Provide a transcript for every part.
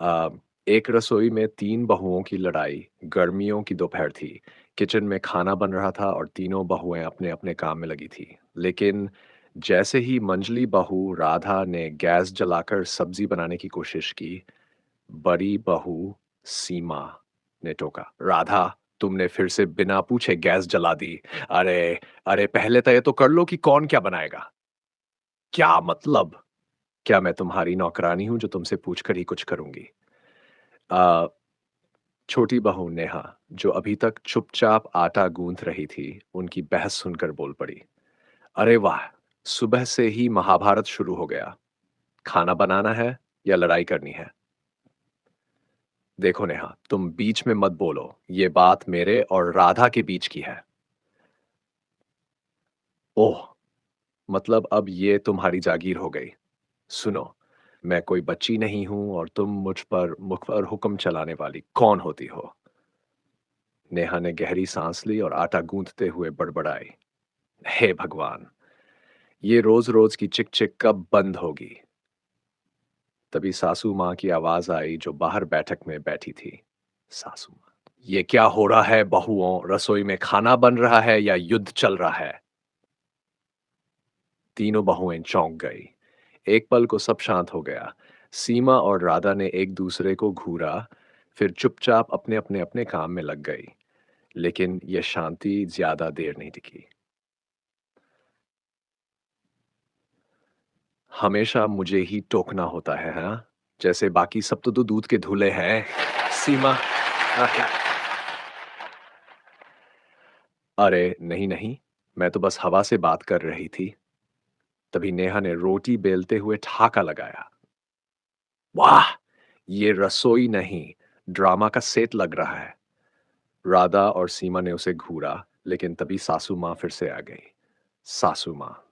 अ, एक रसोई में 3 बहुओं की लड़ाई, गर्मियों की दोपहर थी। किचन में खाना बन रहा था और तीनों बहुएँ अपने-अपने काम में लगी थी। लेकिन जैसे ही मंझली बहू राधा ने गैस जलाकर सब्ज़ी बनाने की कोशिश की, बड़ी बहू सीमा ने टोका, "राधा, तुमने फिर से बिना पूछे गैस जला दी। अरे! अरे! पहले तय तो कर लो कि कौन क्या बनाएगा?" "क्या मतलब? क्या मैं तुम्हारी नौकरानी हूँ जो तुमसे पूछकर ही कुछ करूँगी?" अ, छोटी बहू नेहा, जो अभी तक चुपचाप आटा गूंथ रही थी, उनकी बहस सुनकर बोल पड़ी। अरे वाह! सुबह से ही महाभारत शुरू हो गया। खाना बनाना है या लड़ाई करनी है? देखो नेहा, तुम बीच में मत बोलो। ये बात मेरे और राधा के बीच की है। ओह! मतलब अब ये तुम्हारी जागीर हो गई। सुनो, मैं कोई बच्ची नहीं हूं और तुम मुझ पर हुक्म चलाने वाली कौन होती हो? नेहा ने गहरी सांस ली और आटा गूंथते हुए बड़बड़ाई। हे भगवान! ये रोज-रोज की चिक-चिक कब बंद होगी? तभी सासू माँ की आवाज आई जो बाहर बैठक में बैठी थी। सासू माँ, ये क्या हो रहा है बहुओं? रसोई में खाना बन रहा है या युद्ध चल रहा है? तीनों बहुएं चौंक गई। एक पल को सब शांत हो गया। सीमा और राधा ने एक दूसरे को घूरा, फिर चुपचाप अपने-अपने काम में लग गई। लेकिन यह शांति ज्यादा देर नहीं टिकी। हमेशा मुझे ही टोकना होता है, हाँ? जैसे बाकी सब तो दूध के धुले हैं। सीमा, अरे नहीं नहीं, मैं तो बस हवा से बात कर रही थी। तभी नेहा ने रोटी बेलते हुए ठहाका लगाया। वाह! ये रसोई नहीं, ड्रामा का सेट लग रहा है। राधा और सीमा ने उसे घूरा, लेकिन तभी सासू माँ फिर से आ गई। सासू माँ,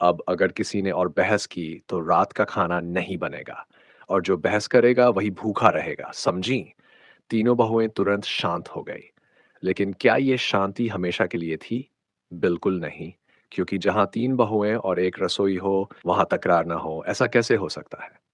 अब अगर किसी ने और बहस की तो रात का खाना नहीं बनेगा और जो बहस करेगा वही भूखा रहेगा, समझी? तीनों बहुएं तुरंत शांत हो गई। लेकिन क्या ये शांति हमेशा के लिए थी? बिल्कुल नहीं, क्योंकि जहां 3 बहुएं और एक रसोई हो, वहां तकरार ना हो, ऐसा कैसे हो सकता है?